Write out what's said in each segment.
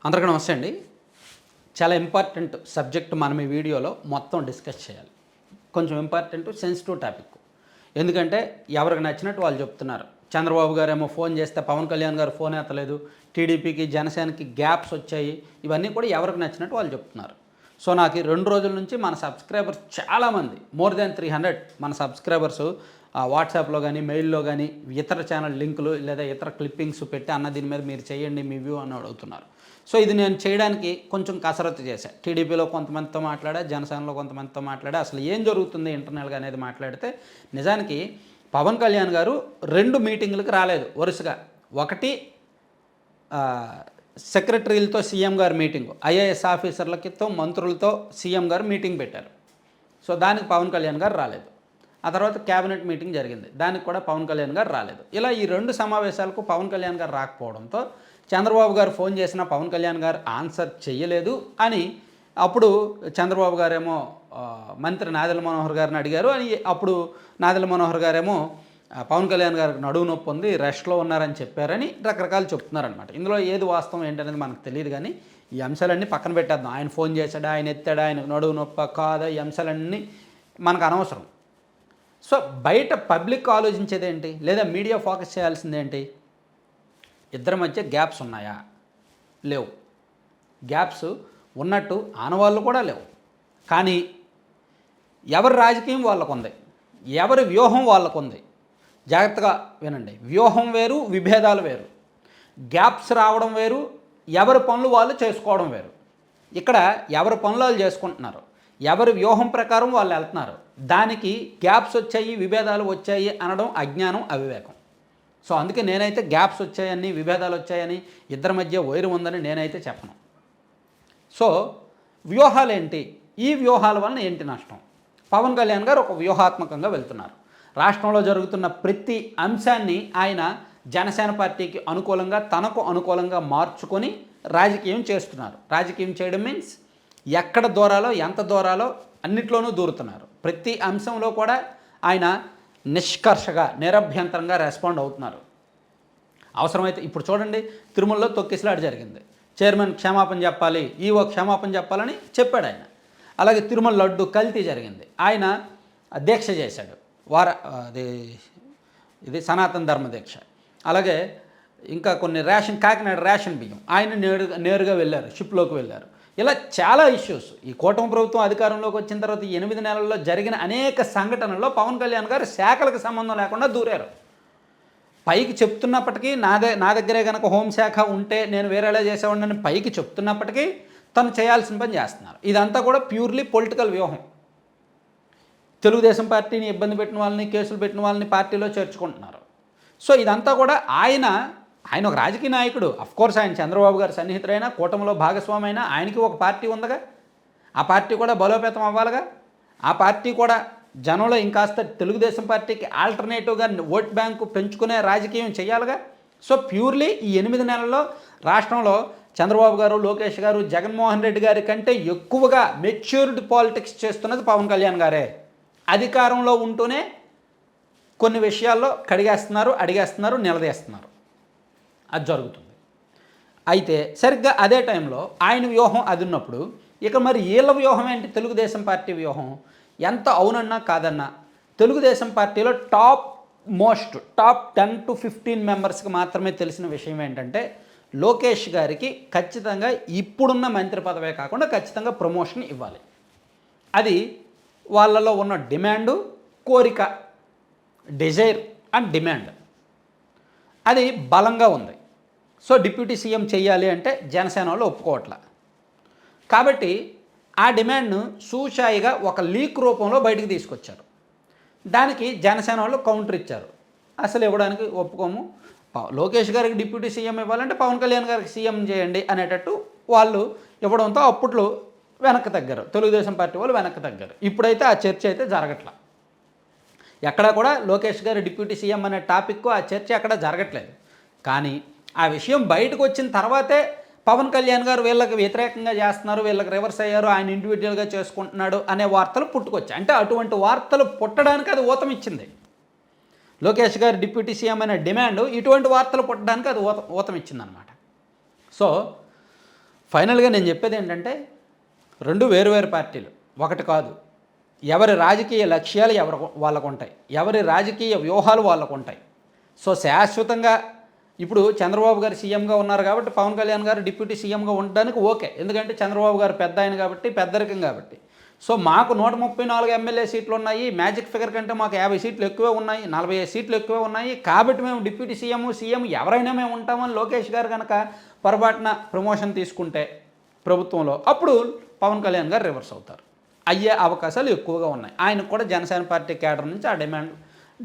అందరికీ నమస్తే అండి. చాలా ఇంపార్టెంట్ సబ్జెక్ట్ మనం ఈ వీడియోలో మొత్తం డిస్కస్ చేయాలి. కొంచెం ఇంపార్టెంట్ సెన్సిటివ్ టాపిక్. ఎందుకంటే ఎవరికి నచ్చినట్టు వాళ్ళు చెప్తున్నారు. చంద్రబాబు గారేమో ఫోన్ చేస్తే పవన్ కళ్యాణ్ గారు ఫోన్ ఎత్తలేదు, టీడీపీకి జనసేనకి గ్యాప్స్ వచ్చాయి, ఇవన్నీ కూడా ఎవరికి నచ్చినట్టు వాళ్ళు చెప్తున్నారు. సో నాకు ఈ 2 రోజుల నుంచి మన సబ్స్క్రైబర్స్ చాలామంది మోర్ దాన్ 300 మన సబ్స్క్రైబర్స్ వాట్సాప్లో కానీ మెయిల్లో కానీ ఇతర ఛానల్ లింకులు లేదా ఇతర క్లిప్పింగ్స్ పెట్టి అన్న దీని మీద మీరు చేయండి మీ వ్యూ అని అడుగుతున్నారు. సో ఇది నేను చేయడానికి కొంచెం కసరత్తు చేశాను. టీడీపీలో కొంతమందితో మాట్లాడా, జనసేనలో కొంతమందితో మాట్లాడా, అసలు ఏం జరుగుతుంది ఇంటర్నల్గా అనేది మాట్లాడితే నిజానికి పవన్ కళ్యాణ్ గారు 2 మీటింగులకు రాలేదు వరుసగా. ఒకటి సెక్రటరీలతో సీఎం గారు మీటింగు, ఐఏఎస్ ఆఫీసర్లతో మంత్రులతో సీఎం గారు మీటింగ్ పెట్టారు. సో దానికి పవన్ కళ్యాణ్ గారు రాలేదు. ఆ తర్వాత క్యాబినెట్ మీటింగ్ జరిగింది, దానికి కూడా పవన్ కళ్యాణ్ గారు రాలేదు. ఇలా ఈ 2 సమావేశాలకు పవన్ కళ్యాణ్ గారు రాకపోవడంతో చంద్రబాబు గారు ఫోన్ చేసినా పవన్ కళ్యాణ్ గారు ఆన్సర్ చేయలేదు అని అప్పుడు చంద్రబాబు గారేమో మంత్రి నాదెళ్ల మనోహర్ గారిని అడిగారు అని అప్పుడు నాదెళ్ల మనోహర్ గారేమో పవన్ కళ్యాణ్ గారికి నడువు నొప్పి ఉంది, రెస్ట్లో ఉన్నారని చెప్పారని రకరకాలు చెప్తున్నారనమాట. ఇందులో ఏది వాస్తవం ఏంటనేది మనకు తెలియదు, కానీ ఈ అంశాలన్నీ పక్కన పెట్టేద్దాం. ఆయన ఫోన్ చేశాడా, ఆయన ఎత్తాడా, ఆయన నడువు నొప్ప కాదా, ఈ అంశాలన్నీ మనకు అనవసరం. సో బయట పబ్లిక్ ఆలోచించేది ఏంటి, లేదా మీడియా ఫోకస్ చేయాల్సిందేంటి? ఇద్దరి మధ్య గ్యాప్స్ ఉన్నాయా? లేవు. గ్యాప్స్ ఉన్నట్టు ఆనవాళ్ళు కూడా లేవు. కానీ ఎవరి రాజకీయం వాళ్ళకు ఉంది, ఎవరి వ్యూహం వాళ్ళకు ఉంది. జాగ్రత్తగా వినండి, వ్యూహం వేరు, విభేదాలు వేరు. గ్యాప్స్ రావడం వేరు, ఎవరి పనులు వాళ్ళు చేసుకోవడం వేరు. ఇక్కడ ఎవరి పనులు వాళ్ళు చేసుకుంటున్నారు, ఎవరి వ్యూహం ప్రకారం వాళ్ళు వెళ్తున్నారు. దానికి గ్యాప్స్ వచ్చాయి, విభేదాలు వచ్చాయి అనడం అజ్ఞానం, అవివేకం. సో అందుకే నేనైతే గ్యాప్స్ వచ్చాయని, విభేదాలు వచ్చాయని, ఇద్దరి మధ్య వైరం ఉందని నేనైతే చెప్పను. సో వ్యూహాలు ఏంటి, ఈ వ్యూహాల వలన ఏంటి నష్టం? పవన్ కళ్యాణ్ గారు ఒక వ్యూహాత్మకంగా వెళ్తున్నారు. రాష్ట్రంలో జరుగుతున్న ప్రతి అంశాన్ని ఆయన జనసేన పార్టీకి అనుకూలంగా, తనకు అనుకూలంగా మార్చుకొని రాజకీయం చేస్తున్నారు. రాజకీయం చేయడం మీన్స్ ఎక్కడ దూరాలో, ఎంత దూరాలో అన్నిట్లోనూ దూరుతున్నారు. ప్రతి అంశంలో కూడా ఆయన నిష్కర్షగా, నిరభ్యంతరంగా రెస్పాండ్ అవుతున్నారు. అవసరమైతే ఇప్పుడు చూడండి, తిరుమలలో తొక్కిసలాట జరిగింది, చైర్మన్ క్షమాపణ చెప్పాలి, ఈవో క్షమాపణ చెప్పాలని చెప్పాడు ఆయన. అలాగే తిరుమల లడ్డు కల్తీ జరిగింది, ఆయన దీక్ష చేశాడు, ఇది సనాతన ధర్మ దీక్ష. అలాగే ఇంకా కొన్ని కాకినాడ రేషన్ బియ్యం ఆయన నేరుగా వెళ్ళారు, షిప్లోకి వెళ్ళారు. ఇలా చాలా ఇష్యూస్ ఈ కూటమి ప్రభుత్వం అధికారంలోకి వచ్చిన తర్వాత 8 నెలల్లో జరిగిన అనేక సంఘటనల్లో పవన్ కళ్యాణ్ గారు శాఖలకు సంబంధం లేకుండా దూరారు. పైకి చెప్తున్నప్పటికీ నా దగ్గరే కనుక హోంశాఖ ఉంటే నేను వేరేలా చేసేవాడిని పైకి చెప్తున్నప్పటికీ తను చేయాల్సిన పని చేస్తున్నారు. ఇదంతా కూడా ప్యూర్లీ పొలిటికల్ వ్యూహం. తెలుగుదేశం పార్టీని ఇబ్బంది పెట్టిన వాళ్ళని, కేసులు పెట్టిన వాళ్ళని పార్టీలో చేర్చుకుంటున్నారు. సో ఇదంతా కూడా ఆయన ఒక రాజకీయ నాయకుడు. అఫ్కోర్స్ ఆయన చంద్రబాబు గారు సన్నిహితుడైనా, కూటమిలో భాగస్వామి అయినా ఆయనకి ఒక పార్టీ ఉందిగా, ఆ పార్టీ కూడా బలోపేతం అవ్వాలిగా. ఆ పార్టీ కూడా జనంలో ఇంకాస్త తెలుగుదేశం పార్టీకి ఆల్టర్నేటివ్గా ఓట్ బ్యాంకు పెంచుకునే రాజకీయం చేయాలిగా. సో ప్యూర్లీ ఈ 8 నెలల్లో రాష్ట్రంలో చంద్రబాబు గారు, లోకేష్ గారు, జగన్మోహన్ రెడ్డి గారి కంటే ఎక్కువగా మెచ్యూర్డ్ పాలిటిక్స్ చేస్తున్నది పవన్ కళ్యాణ్ గారే. అధికారంలో ఉంటూనే కొన్ని విషయాల్లో కడిగేస్తున్నారు, అడిగేస్తున్నారు, నిలదీస్తున్నారు. అది జరుగుతుంది. అయితే సరిగ్గా అదే టైంలో ఆయన వ్యూహం అది ఉన్నప్పుడు ఇక మరి వీళ్ళ వ్యూహం ఏంటి? తెలుగుదేశం పార్టీ వ్యూహం. ఎంత అవునన్నా కాదన్నా తెలుగుదేశం పార్టీలో టాప్ 10 to 15 మెంబర్స్కి మాత్రమే తెలిసిన విషయం ఏంటంటే లోకేష్ గారికి ఖచ్చితంగా ఇప్పుడున్న మంత్రి పదవే కాకుండా ఖచ్చితంగా ప్రమోషన్ ఇవ్వాలి. అది వాళ్ళలో ఉన్న డిమాండు, కోరిక, డిజైర్ అండ్ డిమాండ్ అది బలంగా ఉంది. సో డిప్యూటీ సీఎం చేయాలి అంటే జనసేన వాళ్ళు ఒప్పుకోవట్లే. కాబట్టి ఆ డిమాండ్ను సూచాయిగా ఒక లీక్ రూపంలో బయటికి తీసుకొచ్చారు. దానికి జనసేన వాళ్ళు కౌంటర్ ఇచ్చారు, అసలు ఇవ్వడానికి ఒప్పుకోము, లోకేష్ గారికి డిప్యూటీ సీఎం ఇవ్వాలంటే పవన్ కళ్యాణ్ గారికి సీఎం చేయండి అనేటట్టు వాళ్ళు ఇవ్వడంతో అప్పట్లో వెనక్కి తగ్గారు, తెలుగుదేశం పార్టీ వాళ్ళు వెనక్కి తగ్గారు. ఇప్పుడైతే ఆ చర్చ అయితే జరగట్లా. ఎక్కడా కూడా లోకేష్ గారు డిప్యూటీ సీఎం అనే టాపిక్ ఆ చర్చ ఎక్కడ జరగట్లేదు. కానీ ఆ విషయం బయటకు వచ్చిన తర్వాతే పవన్ కళ్యాణ్ గారు వీళ్ళకి వ్యతిరేకంగా చేస్తున్నారు, వీళ్ళకి రివర్స్ అయ్యారు, ఆయన ఇండివిజువల్గా చేసుకుంటున్నాడు అనే వార్తలు పుట్టుకొచ్చాయి. అంటే అటువంటి వార్తలు పుట్టడానికి అది ఊతం ఇచ్చింది. లోకేష్ గారు డిప్యూటీ సీఎం అనే డిమాండ్ ఇటువంటి వార్తలు పుట్టడానికి అది ఊతం ఇచ్చిందనమాట. సో ఫైనల్గా నేను చెప్పేది ఏంటంటే రెండు వేరు పార్టీలు ఒకటి కాదు. ఎవరి రాజకీయ లక్ష్యాలు వాళ్ళకు ఉంటాయి, ఎవరి రాజకీయ వ్యూహాలు వాళ్ళకు ఉంటాయి. సో శాశ్వతంగా ఇప్పుడు చంద్రబాబు గారు సీఎంగా ఉన్నారు కాబట్టి పవన్ కళ్యాణ్ గారు డిప్యూటీ సీఎంగా ఉండడానికి ఓకే, ఎందుకంటే చంద్రబాబు గారు పెద్ద ఆయన కాబట్టి, పెద్దరికం కాబట్టి. సో మాకు 134 ఎమ్మెల్యే సీట్లు ఉన్నాయి, మ్యాజిక్ ఫిగర్ కంటే మాకు 50 సీట్లు ఎక్కువే ఉన్నాయి, 45 సీట్లు ఎక్కువే ఉన్నాయి, కాబట్టి మేము డిప్యూటీ సీఎం ఎవరైనా మేము ఉంటామని లోకేష్ గారు కనుక పొరపాటున ప్రమోషన్ తీసుకుంటే ప్రభుత్వంలో, అప్పుడు పవన్ కళ్యాణ్ గారు రివర్స్ అవుతారు. అయ్యే అవకాశాలు ఎక్కువగా ఉన్నాయి. ఆయనకు కూడా జనసేన పార్టీ కేడర్ నుంచి ఆ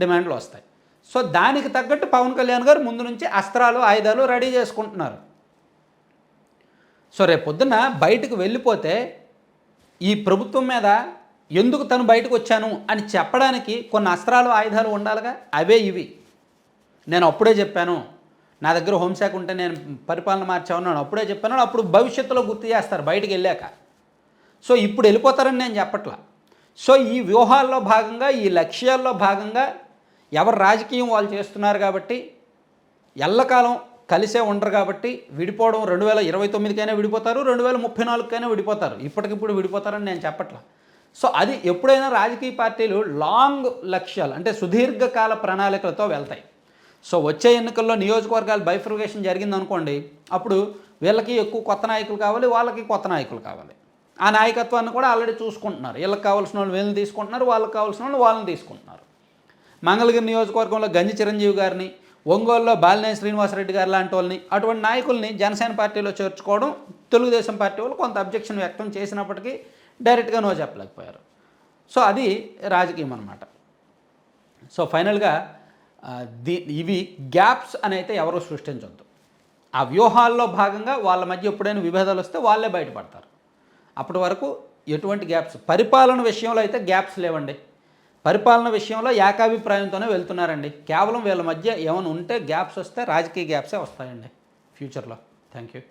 డిమాండ్లు వస్తాయి. సో దానికి తగ్గట్టు పవన్ కళ్యాణ్ గారు ముందు నుంచి అస్త్రాలు ఆయుధాలు రెడీ చేసుకుంటున్నారు. సో రేపు పొద్దున్న బయటకు వెళ్ళిపోతే ఈ ప్రభుత్వం మీద ఎందుకు తను బయటకు వచ్చాను అని చెప్పడానికి కొన్ని అస్త్రాలు ఆయుధాలు ఉండాలిగా, అవే ఇవి. నేను అప్పుడే చెప్పాను, నా దగ్గర హోంశాఖ ఉంటే నేను పరిపాలన మార్చామన్నాను, అప్పుడే చెప్పాను. అప్పుడు భవిష్యత్తులో గుర్తు చేస్తారు బయటికి వెళ్ళాక. సో ఇప్పుడు వెళ్ళిపోతారని నేను చెప్పట్లా. సో ఈ వ్యూహాల్లో భాగంగా, ఈ లక్ష్యాల్లో భాగంగా ఎవరు రాజకీయం వాళ్ళు చేస్తున్నారు కాబట్టి, ఎల్లకాలం కలిసే ఉండరు కాబట్టి విడిపోవడం 2029కైనా విడిపోతారు, 2034కైనా విడిపోతారు. ఇప్పటికిప్పుడు విడిపోతారని నేను చెప్పట్లా. సో అది ఎప్పుడైనా రాజకీయ పార్టీలు లాంగ్ లక్ష్యాలు అంటే సుదీర్ఘకాల ప్రణాళికలతో వెళ్తాయి. సో వచ్చే ఎన్నికల్లో నియోజకవర్గాలు బైఫర్గేషన్ జరిగిందనుకోండి, అప్పుడు వీళ్ళకి ఎక్కువ కొత్త నాయకులు కావాలి, వాళ్ళకి కొత్త నాయకులు కావాలి. ఆ నాయకత్వాన్ని కూడా ఆల్రెడీ చూసుకుంటున్నారు. వీళ్ళకి కావాల్సిన వాళ్ళు వీళ్ళని తీసుకుంటున్నారు, వాళ్ళకి కావాల్సిన వాళ్ళు వాళ్ళని తీసుకుంటున్నారు. మంగళగిరి నియోజకవర్గంలో గంజి చిరంజీవి గారిని, ఒంగోలులో బాలినేని శ్రీనివాసరెడ్డి గారు లాంటి వాళ్ళని, అటువంటి నాయకుల్ని జనసేన పార్టీలో చేర్చుకోవడం తెలుగుదేశం పార్టీ వాళ్ళు కొంత అబ్జెక్షన్ వ్యక్తం చేసినప్పటికీ డైరెక్ట్గా నో చెప్పలేకపోయారు. సో అది రాజకీయం అన్నమాట. సో ఫైనల్గా ఇవి గ్యాప్స్ అని అయితే ఎవరూ సృష్టించొద్దు. ఆ వ్యూహాల్లో భాగంగా వాళ్ళ మధ్య ఎప్పుడైనా విభేదాలు వస్తే వాళ్ళే బయటపడతారు. అప్పటి వరకు ఎటువంటి గ్యాప్స్, పరిపాలన విషయంలో అయితే గ్యాప్స్ లేవండి. పరిపాలన విషయంలో ఏకాభిప్రాయంతోనే వెళ్తున్నారండి. కేవలం వీళ్ళ మధ్య ఏమైనా ఉంటే గ్యాప్స్ వస్తే రాజకీయ గ్యాప్సే వస్తాయండి ఫ్యూచర్లో. Thank you.